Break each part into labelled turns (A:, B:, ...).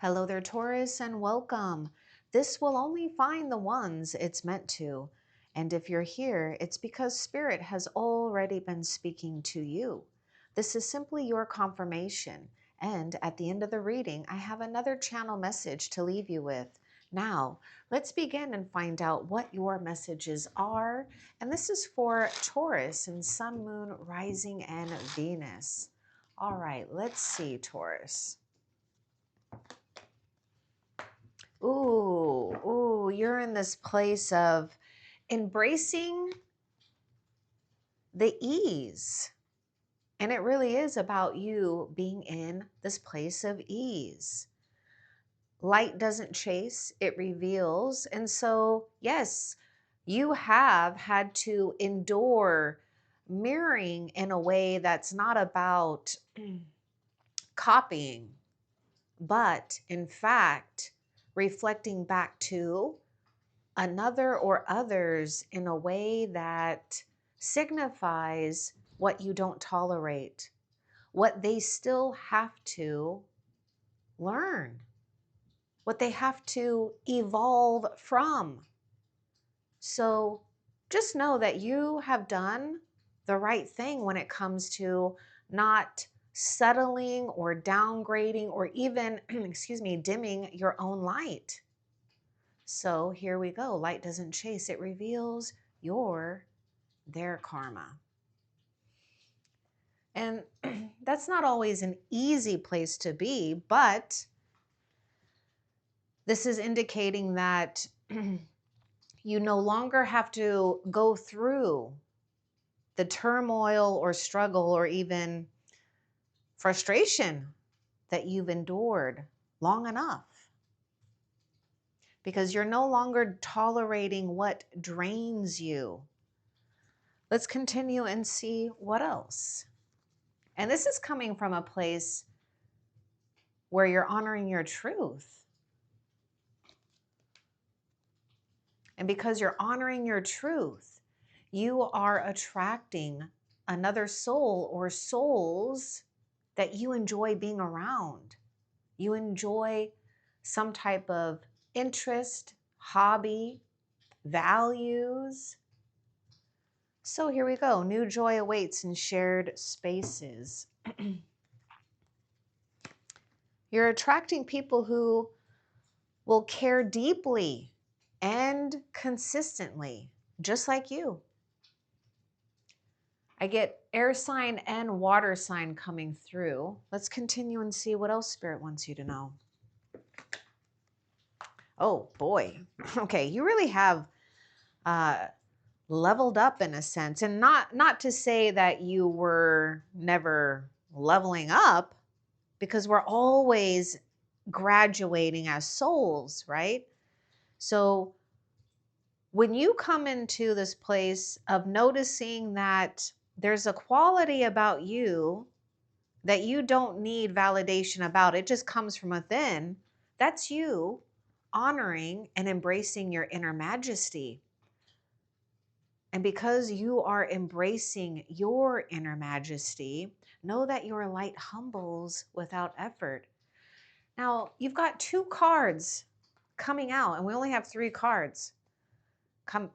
A: Hello there, Taurus, and welcome. This will only find the ones it's meant to. And if you're here, it's because Spirit has already been speaking to you. This is simply your confirmation. And at the end of the reading, I have another channel message to leave you with. Now, let's begin and find out what your messages are. And this is for Taurus and Sun, Moon, Rising, and Venus. All right, let's see, Taurus. You're in this place of embracing the ease. And it really is about you being in this place of ease. Light doesn't chase, it reveals. And so, yes, you have had to endure mirroring in a way that's not about copying, but in fact, reflecting back to another or others in a way that signifies what you don't tolerate, what they still have to learn, what they have to evolve from. So just know that you have done the right thing when it comes to not settling or downgrading or even, dimming your own light. So here we go. Light doesn't chase, it reveals their karma. And that's not always an easy place to be, but this is indicating that you no longer have to go through the turmoil or struggle or even frustration that you've endured long enough, because you're no longer tolerating what drains you. Let's continue and see what else. And this is coming from a place where you're honoring your truth. And because you're honoring your truth, you are attracting another soul or souls that you enjoy being around. You enjoy some type of interest, hobby, values. So here we go. New joy awaits in shared spaces. You're attracting people who will care deeply and consistently, just like you. I get air sign and water sign coming through. Let's continue and see what else Spirit wants you to know. Oh boy. Okay, you really have leveled up in a sense, and not to say that you were never leveling up, because we're always graduating as souls, right? So when you come into this place of noticing that there's a quality about you that you don't need validation about, it just comes from within, that's you honoring and embracing your inner majesty. And because you are embracing your inner majesty, know that your light humbles without effort. Now, you've got two cards coming out, and we only have three cards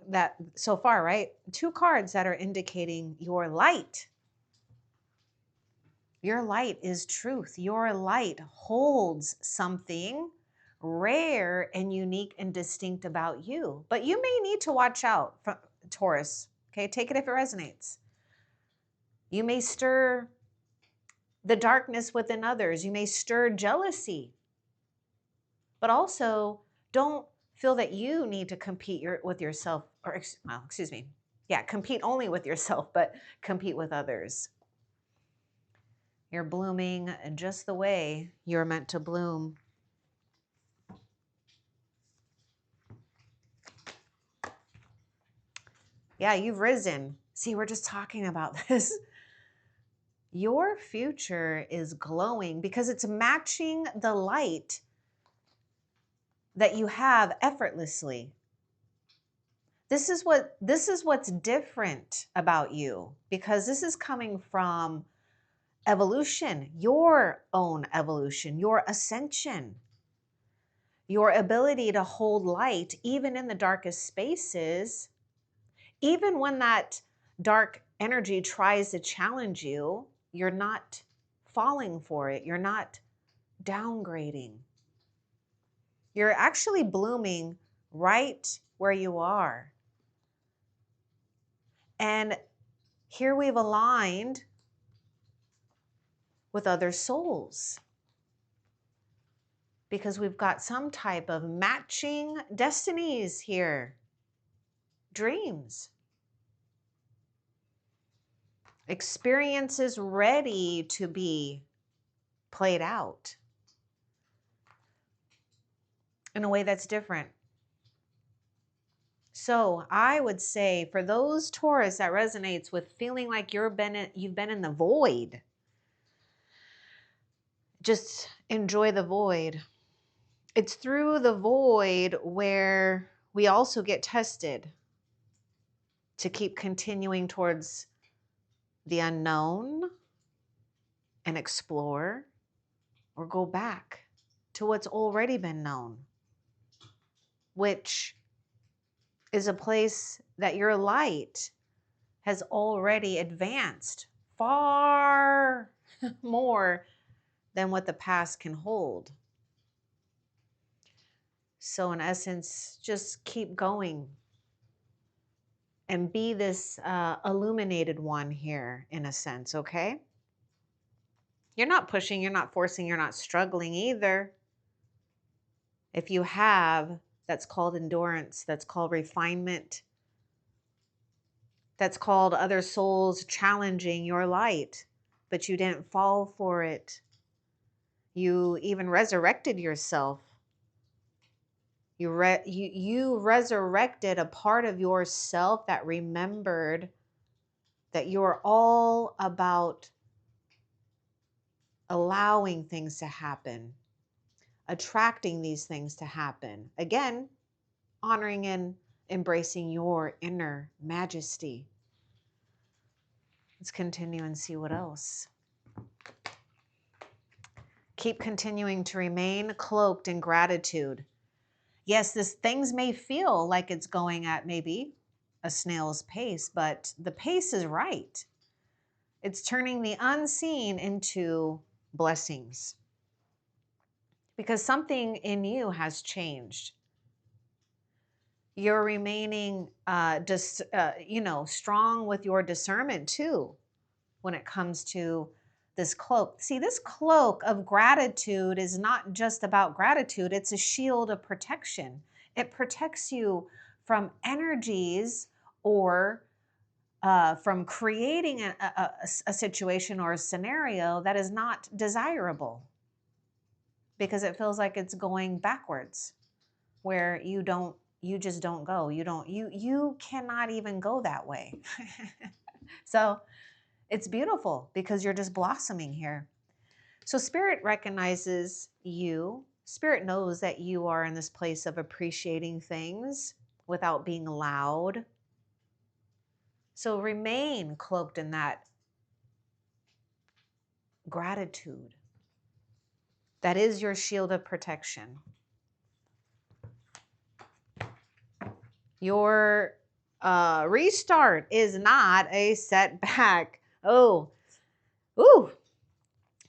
A: that so far, right? Two cards that are indicating your light. Your light is truth. Your light holds something rare and unique and distinct about you. But you may need to watch out, Taurus. Okay, take it if it resonates. You may stir the darkness within others. You may stir jealousy. But also, don't feel that you need to compete with yourself, or compete only with yourself, but compete with others. You're blooming just the way you're meant to bloom. Yeah, you've risen. See, we're just talking about this. Your future is glowing because it's matching the light that you have effortlessly. This is what's different about you, because this is coming from evolution, your own evolution, your ascension. your ability to hold light, even in the darkest spaces, even when that dark energy tries to challenge you, you're not falling for it. You're not downgrading. You're actually blooming right where you are. And here we've aligned with other souls because we've got some type of matching destinies here, dreams, experiences ready to be played out in a way that's different. So I would say for those Taurus that resonates with feeling like you've been in the void, just enjoy the void. It's through the void where we also get tested to keep continuing towards the unknown and explore, or go back to what's already been known, which is a place that your light has already advanced far more than what the past can hold. So in essence, just keep going and be this illuminated one here in a sense, okay? You're not pushing, you're not forcing, you're not struggling either. If you have, that's called endurance, that's called refinement, that's called other souls challenging your light, but you didn't fall for it. You even resurrected yourself. You resurrected a part of yourself that remembered that you're all about allowing things to happen, attracting these things to happen. Again, honoring and embracing your inner majesty. Let's continue and see what else. Keep continuing to remain cloaked in gratitude. Yes, things may feel like it's going at maybe a snail's pace, but the pace is right. It's turning the unseen into blessings because something in you has changed. You're remaining strong with your discernment too when it comes to this cloak. See, this cloak of gratitude is not just about gratitude. It's a shield of protection. It protects you from energies or from creating a situation or a scenario that is not desirable because it feels like it's going backwards where you just don't go. You cannot even go that way. So it's beautiful because you're just blossoming here. So Spirit recognizes you. Spirit knows that you are in this place of appreciating things without being loud. So remain cloaked in that gratitude. That is your shield of protection. Your restart is not a setback. Oh, ooh.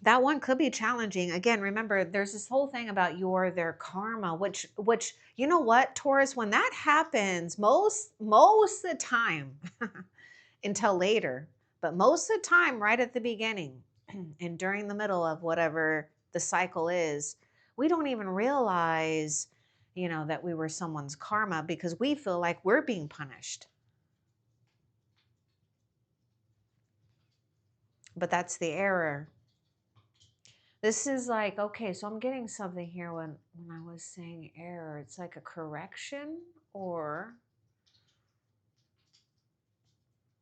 A: That one could be challenging. Again, remember, there's this whole thing about their karma, which you know what, Taurus, when that happens, most of the time, until later, but most of the time, right at the beginning and during the middle of whatever the cycle is, we don't even realize, that we were someone's karma because we feel like we're being punished. But that's the error. This is like, okay, so I'm getting something here when I was saying error. It's like a correction, or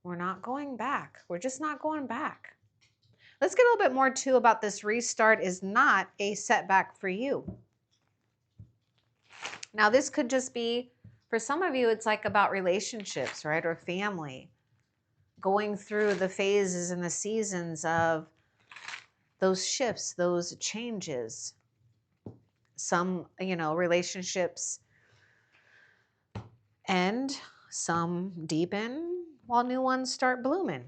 A: we're not going back. We're just not going back. Let's get a little bit more too about this restart is not a setback for you. Now, this could just be, for some of you, it's like about relationships, right? Or family. Going through the phases and the seasons of those shifts, those changes. Some, relationships end, some deepen, while new ones start blooming.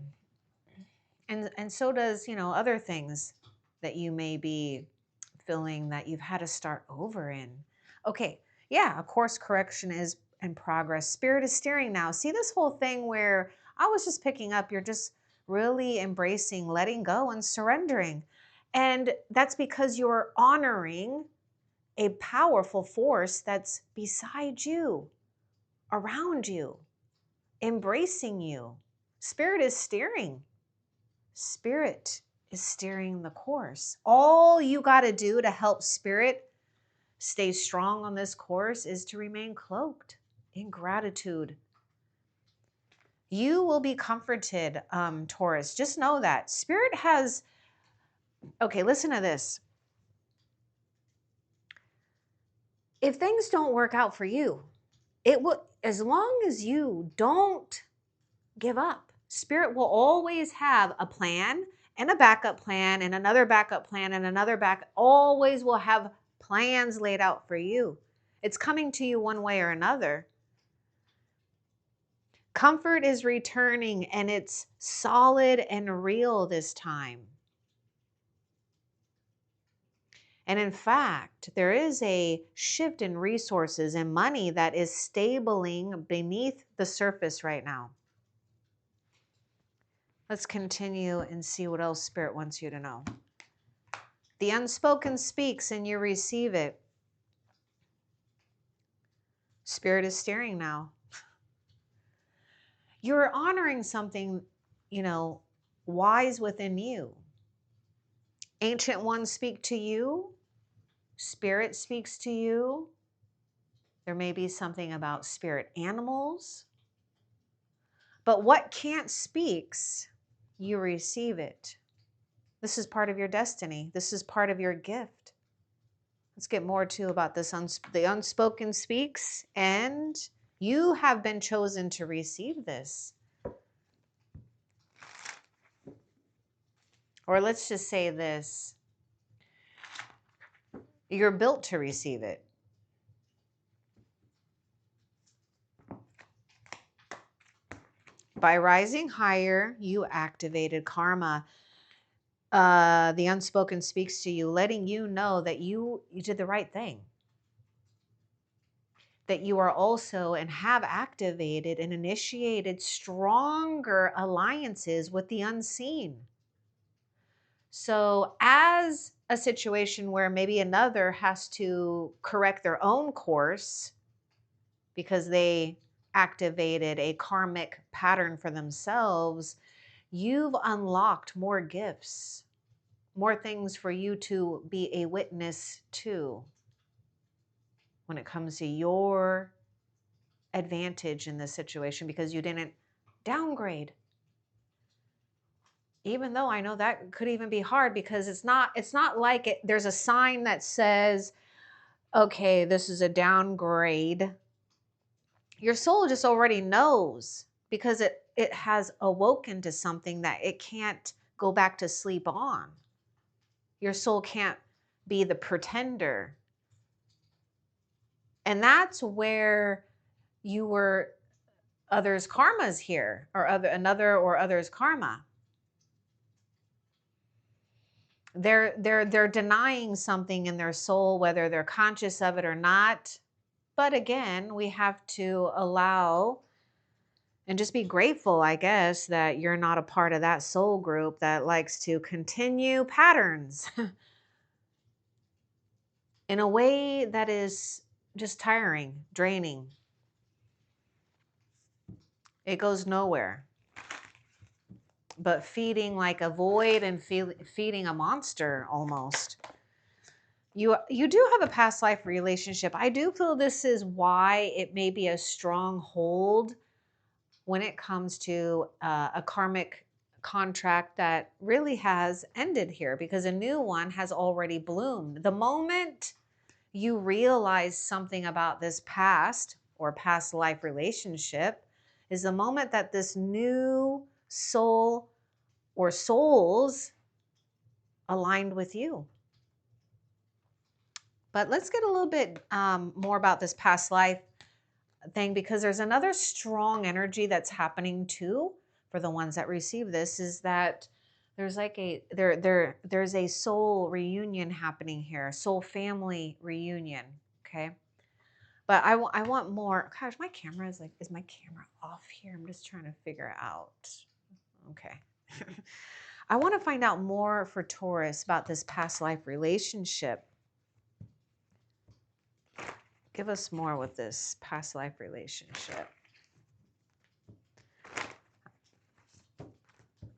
A: And so does, other things that you may be feeling that you've had to start over in. Okay, yeah, a course correction is in progress. Spirit is steering now. See this whole thing where I was just picking up, you're just really embracing, letting go, and surrendering. And that's because you're honoring a powerful force that's beside you, around you, embracing you. Spirit is steering. Spirit is steering the course. All you got to do to help Spirit stay strong on this course is to remain cloaked in gratitude. You will be comforted, Taurus. Just know that. Spirit has, okay, listen to this. If things don't work out for you, it will, as long as you don't give up, Spirit will always have a plan and a backup plan and another backup plan and another always will have plans laid out for you. It's coming to you one way or another. Comfort is returning, and it's solid and real this time. And in fact, there is a shift in resources and money that is stabling beneath the surface right now. Let's continue and see what else Spirit wants you to know. The unspoken speaks and you receive it. Spirit is steering now. You're honoring something, wise within you. Ancient ones speak to you. Spirit speaks to you. There may be something about spirit animals. But what can't speaks, you receive it. This is part of your destiny. This is part of your gift. Let's get more too about this. The unspoken speaks, and you have been chosen to receive this. Or let's just say this. You're built to receive it. By rising higher, you activated karma. The unspoken speaks to you, letting you know that you did the right thing. That you are also and have activated and initiated stronger alliances with the unseen. So as a situation where maybe another has to correct their own course because they activated a karmic pattern for themselves, you've unlocked more gifts, more things for you to be a witness to when it comes to your advantage in this situation, because you didn't downgrade. Even though I know that could even be hard, because it's not like there's a sign that says, okay, this is a downgrade. Your soul just already knows, because it has awoken to something that it can't go back to sleep on. Your soul can't be the pretender. And that's where you were others' karmas here, or another or others' karma. They're denying something in their soul, whether they're conscious of it or not. But again, we have to allow and just be grateful, I guess, that you're not a part of that soul group that likes to continue patterns in a way that is just tiring, draining. It goes nowhere but feeding like a void and feeding a monster almost. You do have a past life relationship. I do feel this is why it may be a strong hold when it comes to a karmic contract that really has ended here, because a new one has already bloomed. The moment you realize something about this past or past life relationship is the moment that this new soul or souls aligned with you. But let's get a little bit more about this past life thing, because there's another strong energy that's happening too for the ones that receive this, is that there's like there's a soul reunion happening here, soul family reunion. Okay. But I want more. Gosh, my camera is like, is my camera off here? I'm just trying to figure out. Okay. I want to find out more for Taurus about this past life relationship. Give us more with this past life relationship.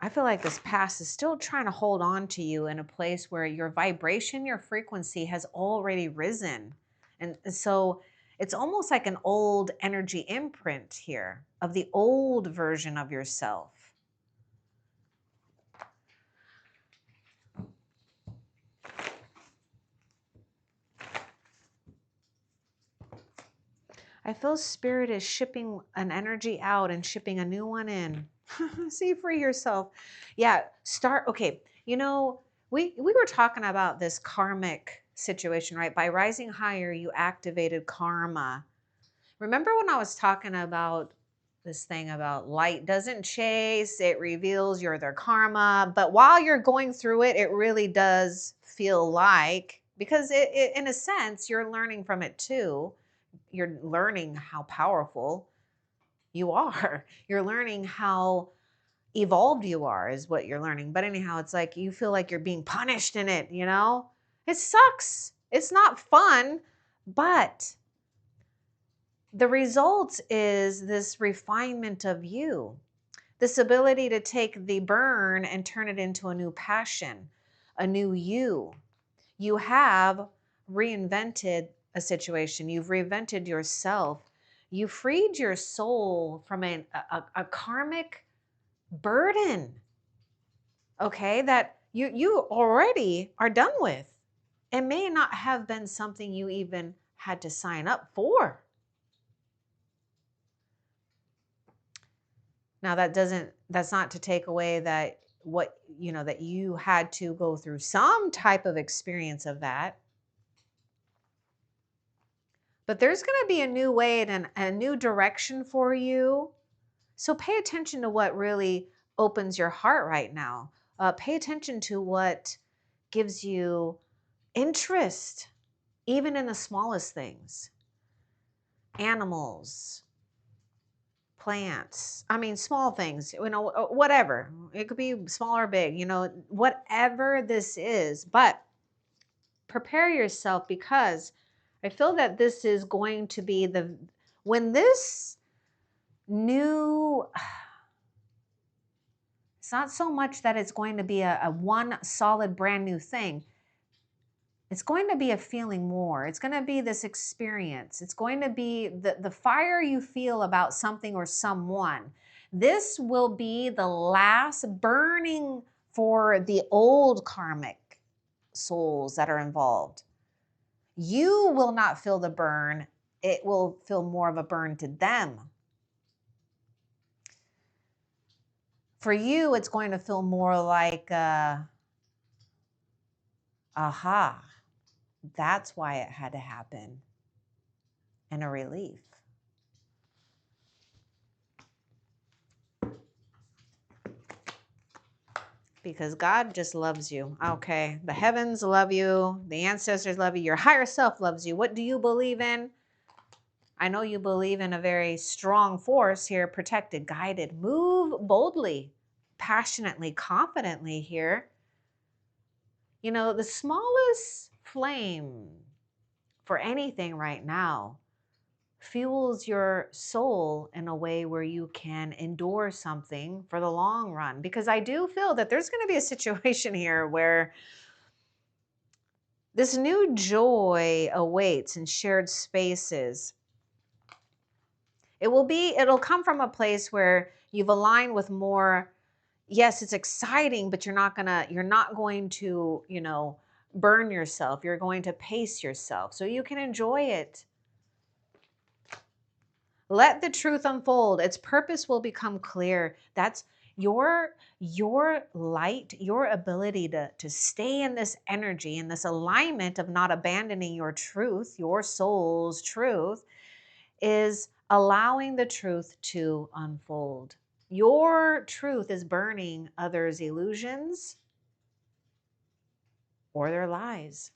A: I feel like this past is still trying to hold on to you in a place where your vibration, your frequency has already risen. And so it's almost like an old energy imprint here of the old version of yourself. I feel Spirit is shipping an energy out and shipping a new one in. See, free yourself. Yeah, start. Okay, you know, we were talking about this karmic situation, right? By rising higher, you activated karma. Remember when I was talking about this thing about light doesn't chase, it reveals you're their karma. But while you're going through it, it really does feel like, because it in a sense, you're learning from it too. You're learning how powerful you are. You're learning how evolved you are, is what you're learning. But anyhow, it's like you feel like you're being punished in it, you know? It sucks. It's not fun, but the result is this refinement of you, this ability to take the burn and turn it into a new passion, a new you. You have reinvented a situation. You've reinvented yourself. You freed your soul from a karmic burden, okay, that you already are done with. It may not have been something you even had to sign up for. Now that's not to take away that what, you know, that you had to go through some type of experience of that. But there's going to be a new way and a new direction for you. So pay attention to what really opens your heart right now. Pay attention to what gives you interest, even in the smallest things. Animals, plants, I mean, small things, you know, whatever. It could be small or big, you know, whatever this is. But prepare yourself, because I feel that this is going to be when this new, it's not so much that it's going to be a one solid brand new thing. It's going to be a feeling more. It's going to be this experience. It's going to be the fire you feel about something or someone. This will be the last burning for the old karmic souls that are involved. You will not feel the burn. It will feel more of a burn to them. For you, it's going to feel more like, aha, that's why it had to happen, and a relief. Because God just loves you. Okay, the heavens love you. The ancestors love you. Your higher self loves you. What do you believe in? I know you believe in a very strong force here, protected, guided. Move boldly, passionately, confidently here. You know, the smallest flame for anything right now fuels your soul in a way where you can endure something for the long run. Because I do feel that there's going to be a situation here where this new joy awaits in shared spaces. It'll come from a place where you've aligned with more. Yes, it's exciting, but you're not going to, you know, burn yourself. You're going to pace yourself so you can enjoy it. Let the truth unfold. Its purpose will become clear. That's, Your light, your ability to stay in this energy, in this alignment of not abandoning your truth, your soul's truth, is allowing the truth to unfold. Your truth is burning others' illusions or their lies.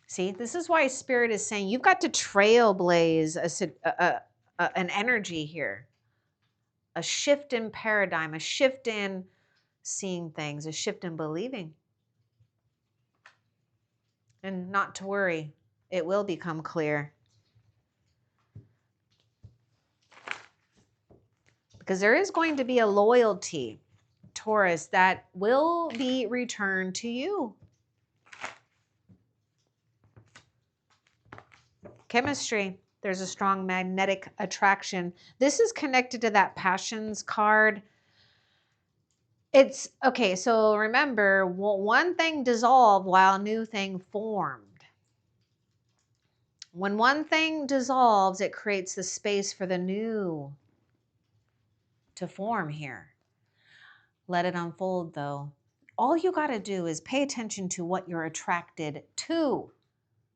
A: See, this is why Spirit is saying you've got to trailblaze an energy here, a shift in paradigm, a shift in seeing things, a shift in believing. And not to worry, it will become clear. Because there is going to be a loyalty, Taurus, that will be returned to you. Chemistry, there's a strong magnetic attraction. This is connected to that passions card. It's okay. So remember, one thing dissolved while a new thing formed. When one thing dissolves, it creates the space for the new to form here. Let it unfold, though. All you got to do is pay attention to what you're attracted to.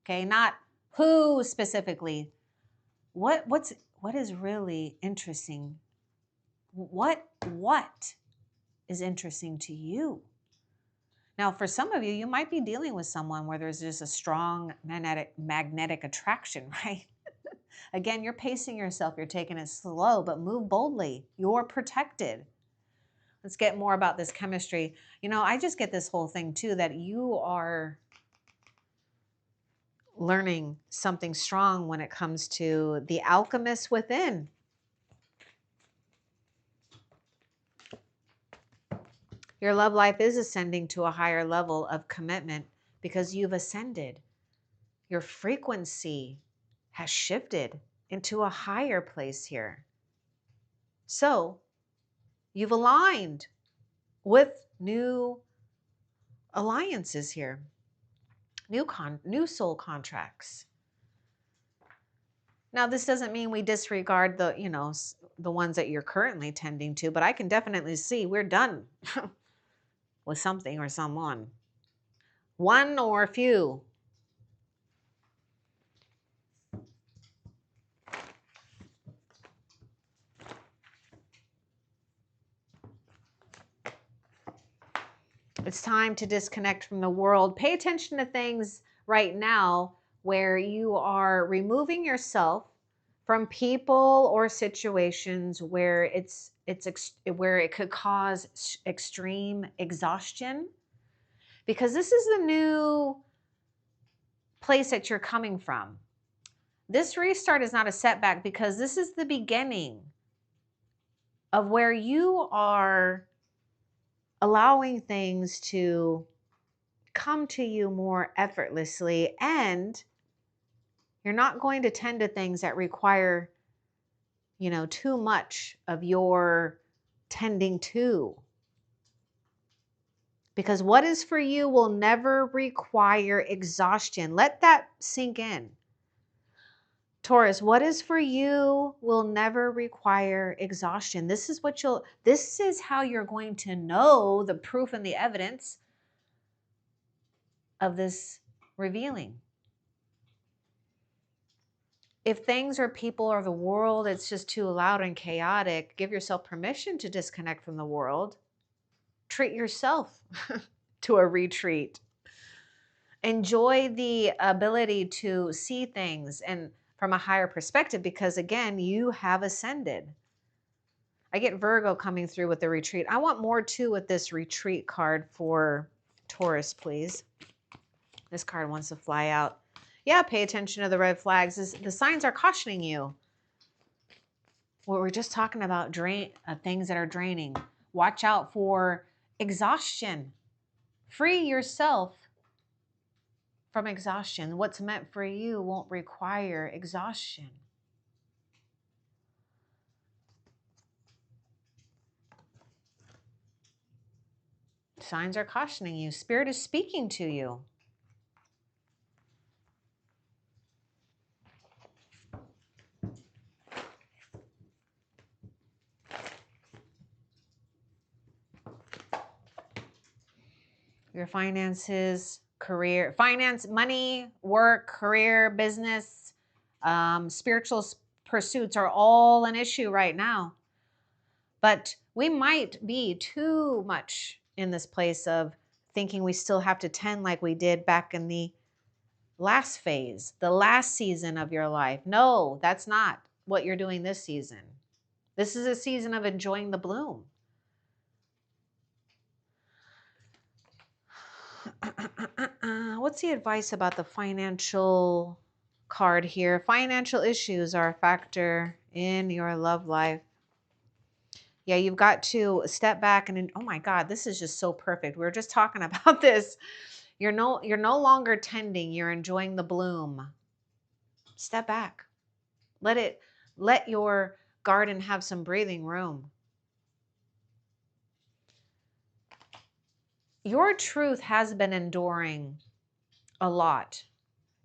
A: Okay, not who specifically. What is really interesting? What is interesting to you? Now, for some of you, you might be dealing with someone where there's just a strong magnetic attraction, right? Again, you're pacing yourself. You're taking it slow, but move boldly. You're protected. Let's get more about this chemistry. You know, I just get this whole thing too, that you are learning something strong when it comes to the alchemist within. Your love life is ascending to a higher level of commitment because you've ascended. Your frequency has shifted into a higher place here. So you've aligned with new alliances here, new soul contracts. Now, this doesn't mean we disregard the ones that you're currently tending to, but I can definitely see we're done with something or someone. One or a few. It's time to disconnect from the world. Pay attention to things right now where you are removing yourself from people or situations where where it could cause extreme exhaustion, because this is the new place that you're coming from. This restart is not a setback because this is the beginning of where you are allowing things to come to you more effortlessly, and you're not going to tend to things that require, too much of your tending to. Because what is for you will never require exhaustion. Let that sink in. Taurus, what is for you will never require exhaustion. This is how you're going to know the proof and the evidence of this revealing. If things or people or the world, it's just too loud and chaotic, give yourself permission to disconnect from the world. Treat yourself to a retreat. Enjoy the ability to see things and from a higher perspective, because again, you have ascended. I get Virgo coming through with the retreat. I want more too with this retreat card for Taurus, please. This card wants to fly out. Yeah, pay attention to the red flags. The signs are cautioning you. Well, we're just talking about things that are draining. Watch out for exhaustion. Free yourself from exhaustion. What's meant for you won't require exhaustion. Signs are cautioning you. Spirit is speaking to you. Your finances, career, finance, money, work, career, business, spiritual pursuits are all an issue right now. But we might be too much in this place of thinking we still have to tend like we did back in the last phase, the last season of your life. No, that's not what you're doing this season. This is a season of enjoying the bloom. What's the advice about the financial card here? Financial issues are a factor in your love life. Yeah, you've got to step back and, oh my God, this is just so perfect. We were just talking about this. You're no longer tending, you're enjoying the bloom. Step back. Let your garden have some breathing room. Your truth has been enduring a lot.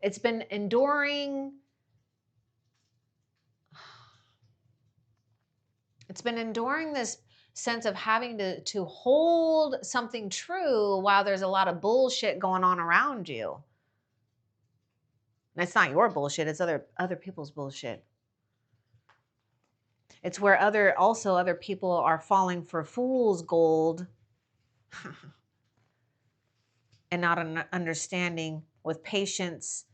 A: It's been enduring. It's been enduring this sense of having to hold something true while there's a lot of bullshit going on around you. And it's not your bullshit, it's other people's bullshit. It's where other people are falling for fool's gold and not an understanding. With patience,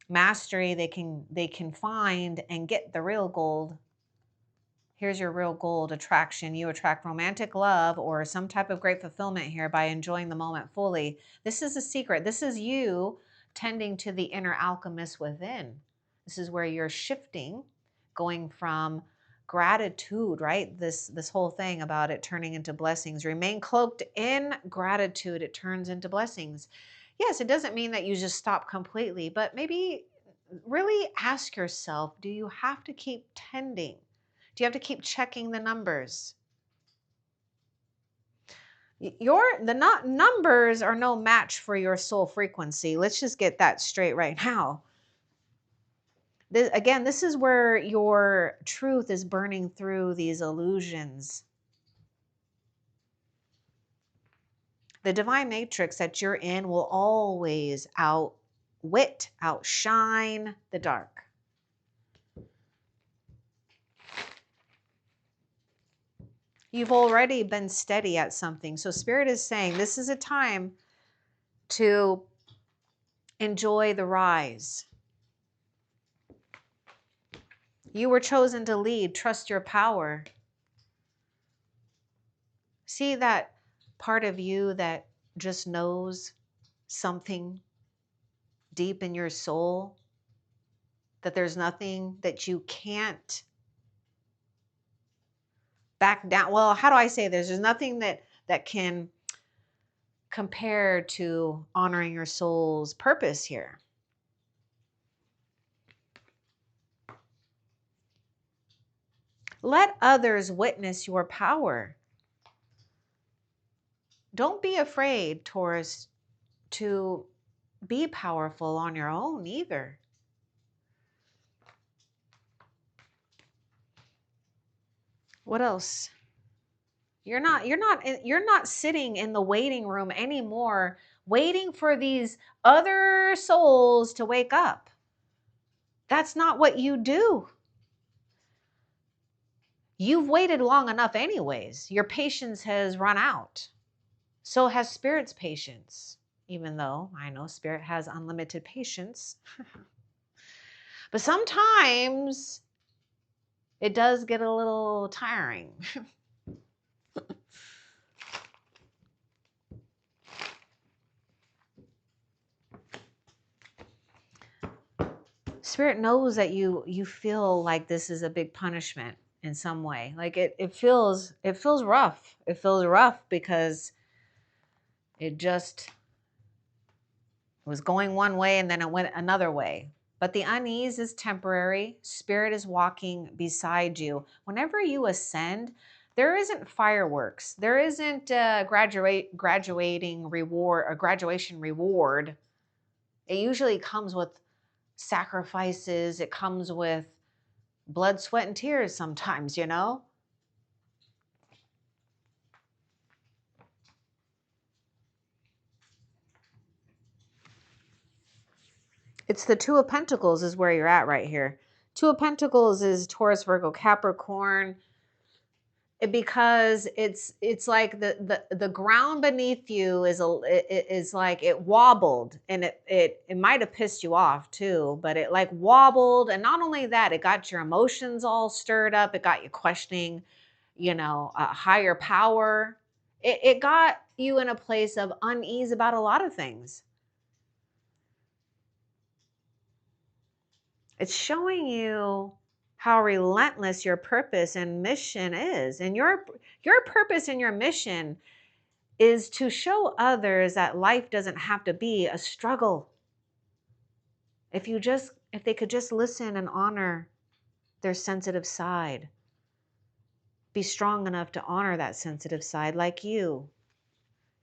A: mastery, they can find and get the real gold. Here's your real gold: attraction. You attract romantic love or some type of great fulfillment here by enjoying the moment fully. This is a secret. This is you tending to the inner alchemist within. This is where you're shifting, going from gratitude, right? This whole thing about it turning into blessings. Remain cloaked in gratitude. It turns into blessings. Yes, it doesn't mean that you just stop completely, but maybe really ask yourself, do you have to keep tending? Do you have to keep checking the numbers? The numbers are no match for your soul frequency. Let's just get that straight right now. This is where your truth is burning through these illusions. The divine matrix that you're in will always outshine the dark. You've already been steady at something. So Spirit is saying this is a time to enjoy the rise. You were chosen to lead. Trust your power. See that part of you that just knows something deep in your soul, that there's nothing that you can't back down. Well, how do I say this? There's nothing that can compare to honoring your soul's purpose here. Let others witness your power. Don't be afraid, Taurus, to be powerful on your own either. What else? You're not sitting in the waiting room anymore, waiting for these other souls to wake up. That's not what you do. You've waited long enough anyways. Your patience has run out. So has Spirit's patience, even though I know Spirit has unlimited patience. But sometimes it does get a little tiring. Spirit knows that you feel like this is a big punishment in some way. Like it feels rough. It feels rough because it just was going one way and then it went another way. But the unease is temporary. Spirit is walking beside you. Whenever you ascend, there isn't fireworks. There isn't a graduating reward, a graduation reward. It usually comes with sacrifices. It comes with blood, sweat, and tears sometimes, you know? It's the Two of Pentacles is where you're at right here. Two of Pentacles is Taurus, Virgo, Capricorn. Because it's like the ground beneath you is like it wobbled, and it might have pissed you off too, but it like wobbled, and not only that, it got your emotions all stirred up. It got you questioning, a higher power. It got you in a place of unease about a lot of things. It's showing you how relentless your purpose and mission is. And your purpose and your mission is to show others that life doesn't have to be a struggle. If they could just listen and honor their sensitive side, be strong enough to honor that sensitive side like you.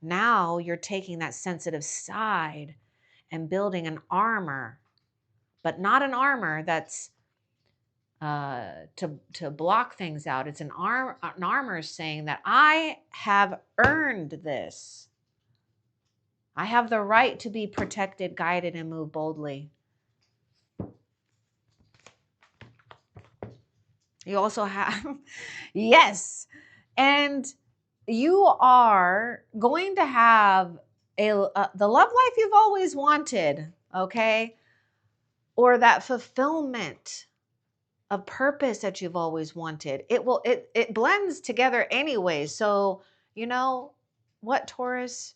A: Now you're taking that sensitive side and building an armor, but not an armor that's to block things out. It's an armor saying that I have earned this. I have the right to be protected, guided, and move boldly. You also have, yes, and you are going to have the love life you've always wanted, okay? Or that fulfillment of purpose that you've always wanted. It blends together anyway. So, you know what, Taurus?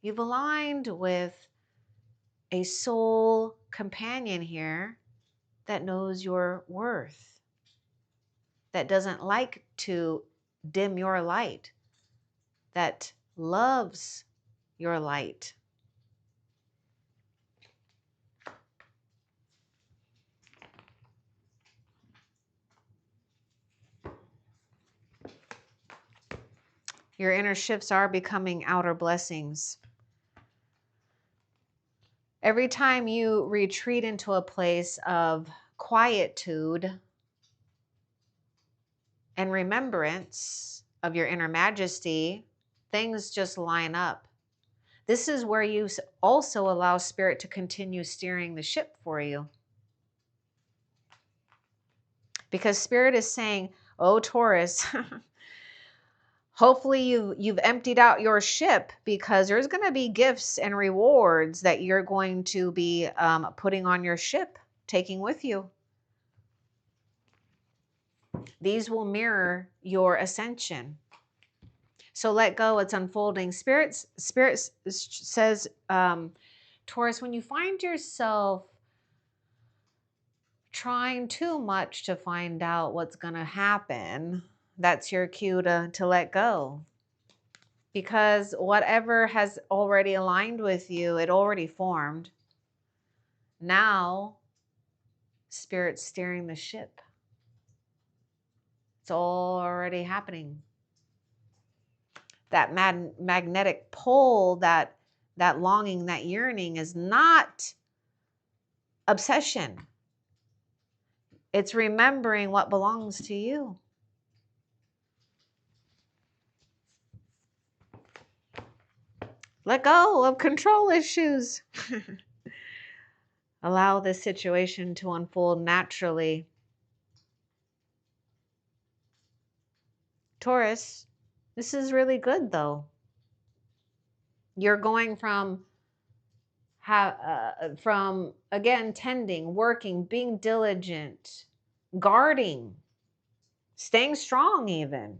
A: You've aligned with a soul companion here that knows your worth, that doesn't like to dim your light, that loves your light. Your inner shifts are becoming outer blessings. Every time you retreat into a place of quietude and remembrance of your inner majesty, things just line up. This is where you also allow Spirit to continue steering the ship for you. Because Spirit is saying, oh, Taurus, hopefully you've emptied out your ship, because there's going to be gifts and rewards that you're going to be putting on your ship, taking with you. These will mirror your ascension. So let go. It's unfolding. Spirit says, Taurus, when you find yourself trying too much to find out what's going to happen, that's your cue to let go. Because whatever has already aligned with you, it already formed. Now, Spirit's steering the ship. It's already happening. That magnetic pull, that longing, that yearning is not obsession. It's remembering what belongs to you. Let go of control issues. Allow this situation to unfold naturally. Taurus, this is really good though. You're going from again, tending, working, being diligent, guarding, staying strong even.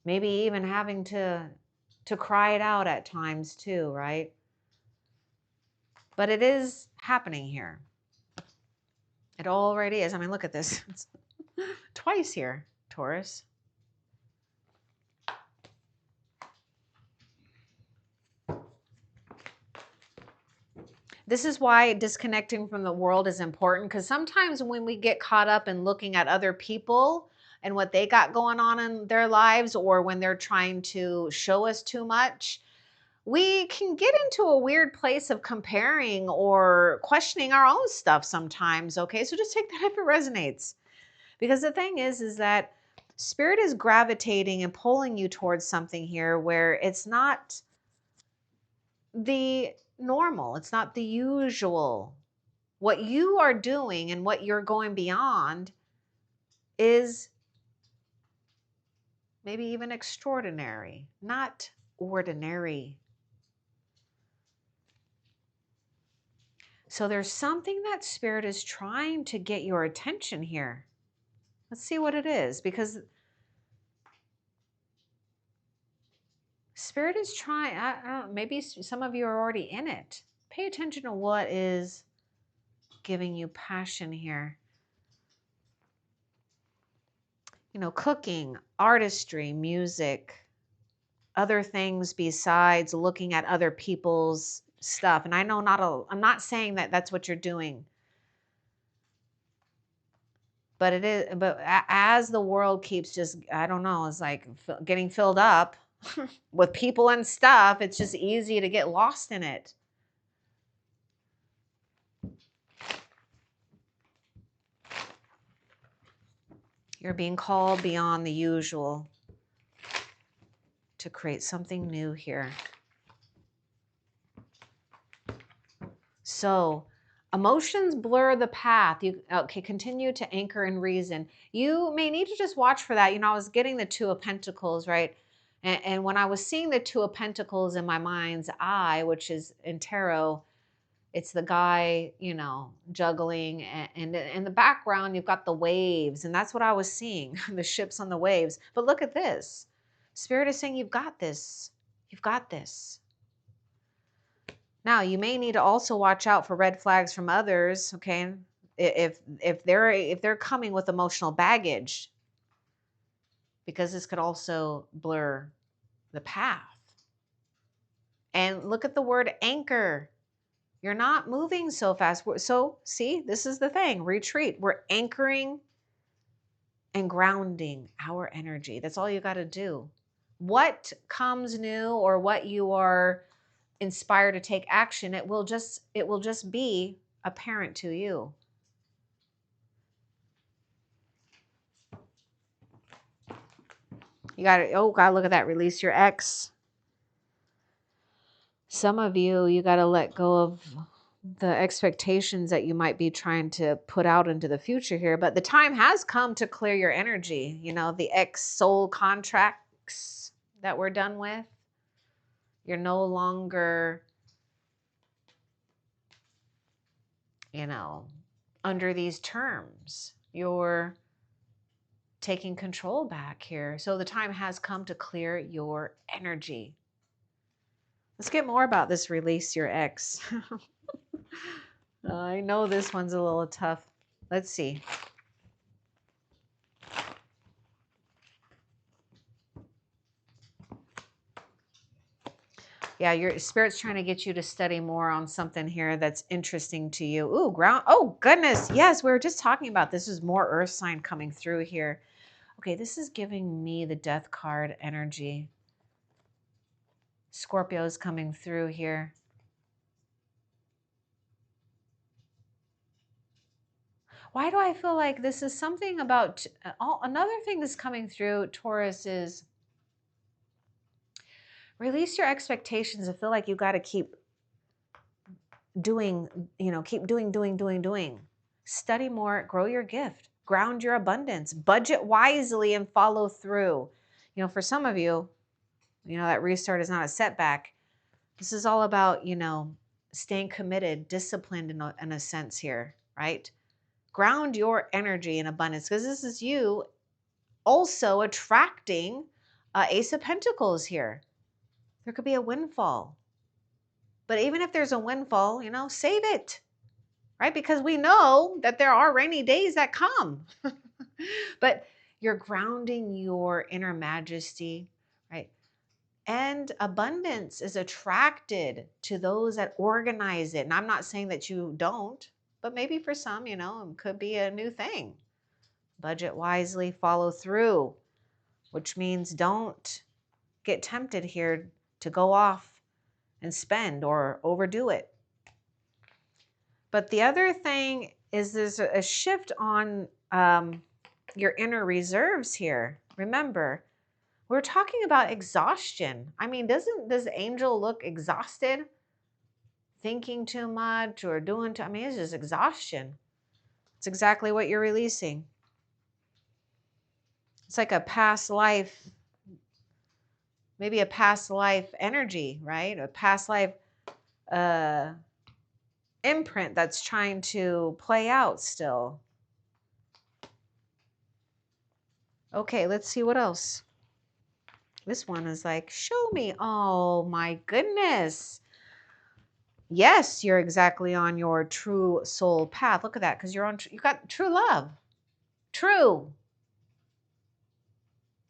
A: Maybe even having to cry it out at times too, right? But it is happening here. It already is. I mean, look at this. It's twice here, Taurus. This is why disconnecting from the world is important, because sometimes when we get caught up in looking at other people and what they got going on in their lives, or when they're trying to show us too much, we can get into a weird place of comparing or questioning our own stuff sometimes, okay? So just take that if it resonates. Because the thing is that Spirit is gravitating and pulling you towards something here where it's not the normal. It's not the usual. What you are doing and what you're going beyond is maybe even extraordinary, not ordinary. So there's something that Spirit is trying to get your attention here. Let's see what it is, because Spirit is trying, I don't know, maybe some of you are already in it. Pay attention to what is giving you passion here. You know, cooking, artistry, music, other things besides looking at other people's stuff. And I know I'm not saying that that's what you're doing. But it is, but as the world keeps just, I don't know, it's like getting filled up with people and stuff, it's just easy to get lost in it. You're being called beyond the usual to create something new here. So emotions blur the path. You okay, continue to anchor in reason. You may need to just watch for that. You know, I was getting the Two of Pentacles, right? And when I was seeing the Two of Pentacles in my mind's eye, which is in tarot, it's the guy, you know, juggling, and in the background you've got the waves, and that's what I was seeing, the ships on the waves. But look at this. Spirit is saying you've got this. You've got this. Now, you may need to also watch out for red flags from others, okay? If they're coming with emotional baggage, because this could also blur the path. And look at the word anchor. You're not moving so fast. So, see, this is the thing. Retreat. We're anchoring and grounding our energy. That's all you got to do. What comes new or what you are inspired to take action, it will just be apparent to you. You got to, oh God, look at that. Release your ex. Some of you got to let go of the expectations that you might be trying to put out into the future here. But the time has come to clear your energy. You know, the ex soul contracts that we're done with. You're no longer, you know, under these terms. You're taking control back here. So the time has come to clear your energy. Let's get more about this release your ex. I know this one's a little tough. Let's see. Yeah, your spirit's trying to get you to study more on something here that's interesting to you. Ooh, ground. Oh, goodness. Yes, we were just talking about this. Is more earth sign coming through here. Okay, this is giving me the death card energy. Scorpio's coming through here. Why do I feel like this is something about another thing that's coming through, Taurus, is release your expectations. I feel like you got to keep doing, you know, keep doing. Study more, grow your gift, ground your abundance, budget wisely, and follow through. You know, for some of you, you know, that restart is not a setback. This is all about, you know, staying committed, disciplined in a sense here, right? Ground your energy in abundance, because this is you also attracting Ace of Pentacles here. There could be a windfall. But even if there's a windfall, you know, save it, right? Because we know that there are rainy days that come. But you're grounding your inner majesty, right? And abundance is attracted to those that organize it. And I'm not saying that you don't, but maybe for some, you know, it could be a new thing. Budget wisely, follow through, which means don't get tempted here to go off and spend or overdo it. But the other thing is there's a shift on your inner reserves here. Remember, we're talking about exhaustion. I mean, does Angel look exhausted? thinking too much or doing too, I mean, it's just exhaustion. It's exactly what you're releasing. It's like a past life, maybe a past life energy, right? A past life uh, imprint that's trying to play out still. Okay, let's see what else. This one is like, show me. Oh my goodness. Yes, you're exactly on your true soul path. Look at that, because you got true love. True.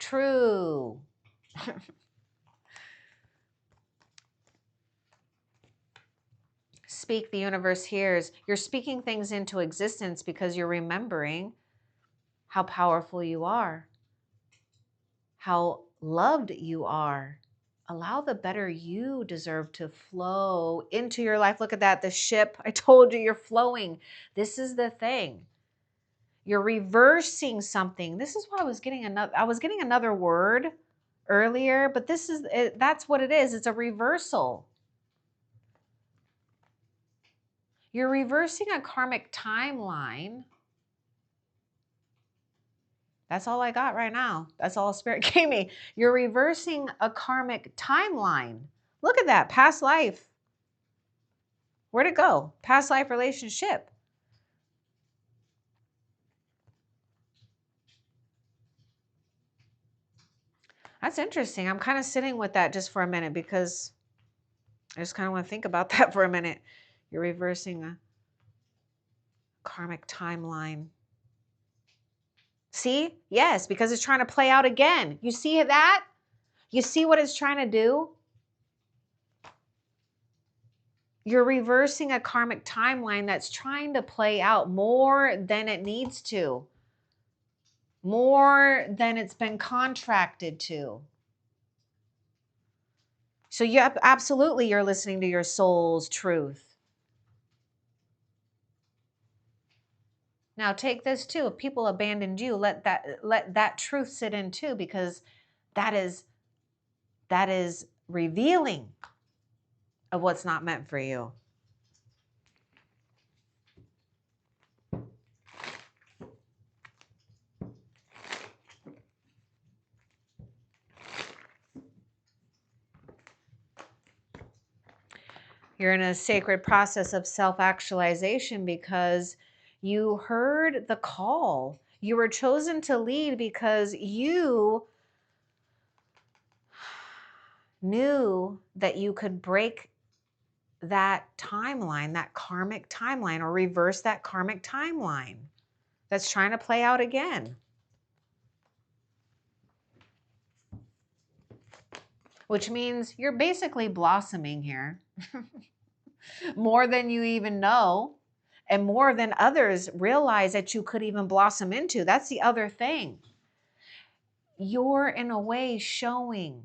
A: True. Speak, the universe hears. You're speaking things into existence because you're remembering how powerful you are, how loved you are. Allow the better you deserve to flow into your life. Look at that, the ship. I told you you're flowing. This is the thing. You're reversing something. This is why I was getting another word earlier, but that's what it is. It's a reversal. You're reversing a karmic timeline. That's all I got right now. That's all Spirit gave me. You're reversing a karmic timeline. Look at that, past life. Where'd it go? Past life relationship. That's interesting. I'm kind of sitting with that just for a minute because I just kind of want to think about that for a minute. You're reversing a karmic timeline. See? Yes, because it's trying to play out again. You see that? You see what it's trying to do? You're reversing a karmic timeline that's trying to play out more than it needs to, more than it's been contracted to. So absolutely, you're listening to your soul's truth. Now take this too. If people abandoned you, let that truth sit in too, because that is revealing of what's not meant for you. You're in a sacred process of self-actualization because you heard the call. You were chosen to lead because you knew that you could break that timeline, that karmic timeline, or reverse that karmic timeline that's trying to play out again. Which means you're basically blossoming here more than you even know, and more than others realize that you could even blossom into. That's the other thing. You're in a way showing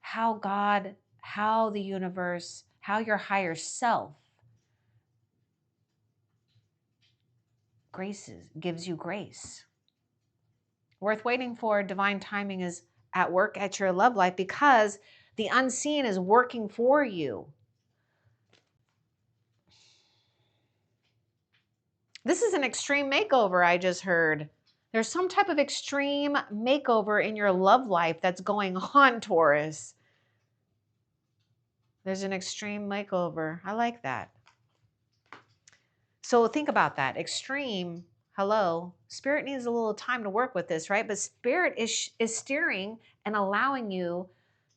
A: how God, how the universe, how your higher self gives you grace. Worth waiting for. Divine timing is at work at your love life because the unseen is working for you. This is an extreme makeover, I just heard. There's some type of extreme makeover in your love life that's going on, Taurus. There's an extreme makeover. I like that. So think about that. Extreme, hello. Spirit needs a little time to work with this, right? But Spirit is steering and allowing you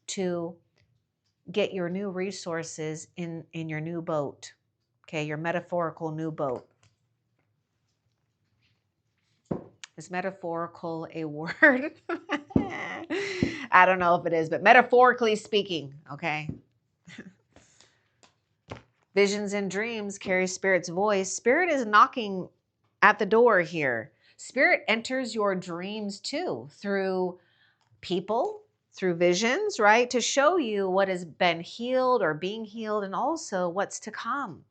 A: to get your new resources in your new boat. Okay, your metaphorical new boat. Is metaphorical a word? I don't know if it is, but metaphorically speaking, okay? Visions and dreams carry Spirit's voice. Spirit is knocking at the door here. Spirit enters your dreams too, through people, through visions, right? To show you what has been healed or being healed, and also what's to come.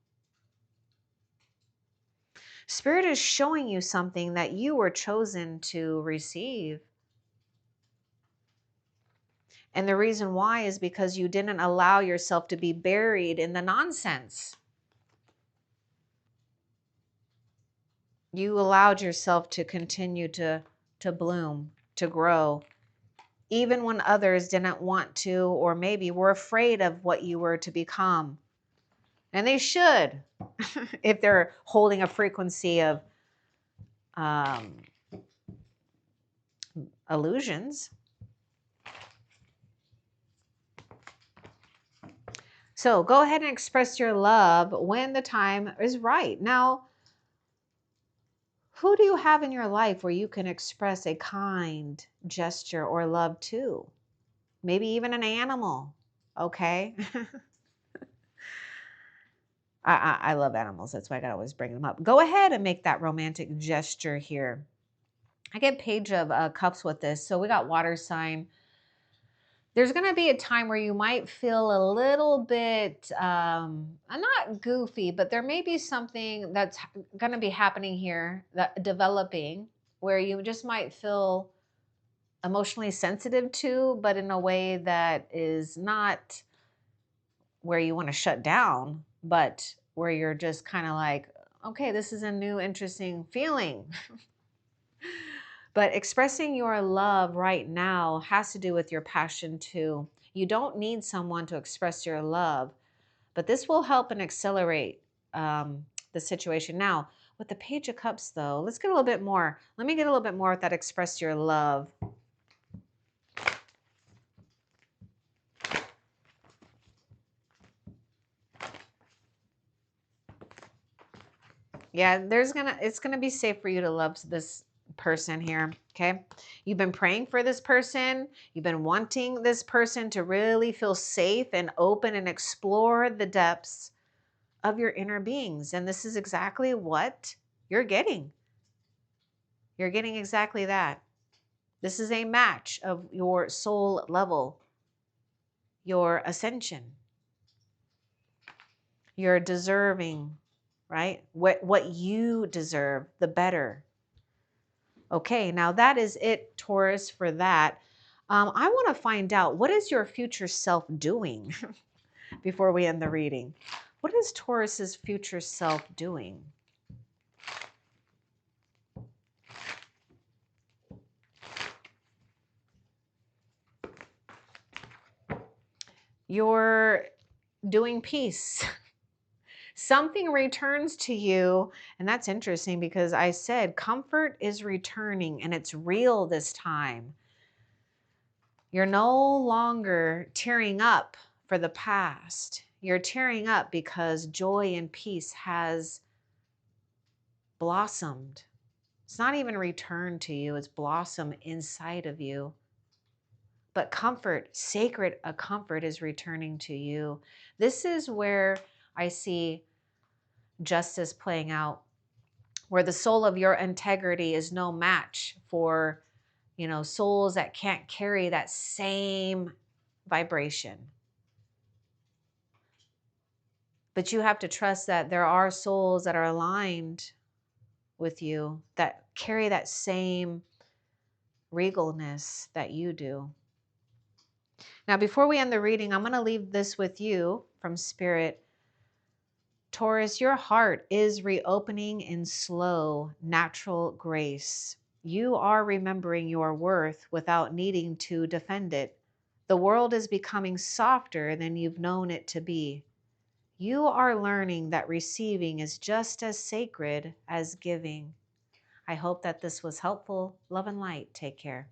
A: Spirit is showing you something that you were chosen to receive. And the reason why is because you didn't allow yourself to be buried in the nonsense. You allowed yourself to continue to bloom, to grow, even when others didn't want to, or maybe were afraid of what you were to become. And they should, if they're holding a frequency of um, illusions. So go ahead and express your love when the time is right. Now, who do you have in your life where you can express a kind gesture or love to? Maybe even an animal, okay? I love animals. That's why I gotta always bring them up. Go ahead and make that romantic gesture here. I get Page of Cups with this. So we got water sign. There's going to be a time where you might feel a little bit, not goofy, but there may be something that's going to be happening here, that developing, where you just might feel emotionally sensitive to, but in a way that is not where you want to shut down, but where you're just kind of like, okay, this is a new, interesting feeling. But expressing your love right now has to do with your passion too. You don't need someone to express your love, but this will help and accelerate the situation. Now, with the Page of Cups, though, let's get a little bit more. Let me get a little bit more with that express your love. Yeah, it's gonna be safe for you to love this person here. Okay. You've been praying for this person. You've been wanting this person to really feel safe and open and explore the depths of your inner beings. And this is exactly what you're getting. You're getting exactly that. This is a match of your soul level, your ascension. You're deserving, right? What you deserve, the better. Okay, now that is it, Taurus, for that. I want to find out, what is your future self doing before we end the reading? What is Taurus's future self doing? You're doing peace. Something returns to you. And that's interesting because I said comfort is returning and it's real this time. You're no longer tearing up for the past. You're tearing up because joy and peace has blossomed. It's not even returned to you, it's blossomed inside of you. But comfort, sacred a comfort is returning to you. This is where I see justice playing out, where the soul of your integrity is no match for, souls that can't carry that same vibration. But you have to trust that there are souls that are aligned with you that carry that same regalness that you do. Now, before we end the reading, I'm going to leave this with you from Spirit. Taurus, your heart is reopening in slow, natural grace. You are remembering your worth without needing to defend it. The world is becoming softer than you've known it to be. You are learning that receiving is just as sacred as giving. I hope that this was helpful. Love and light. Take care.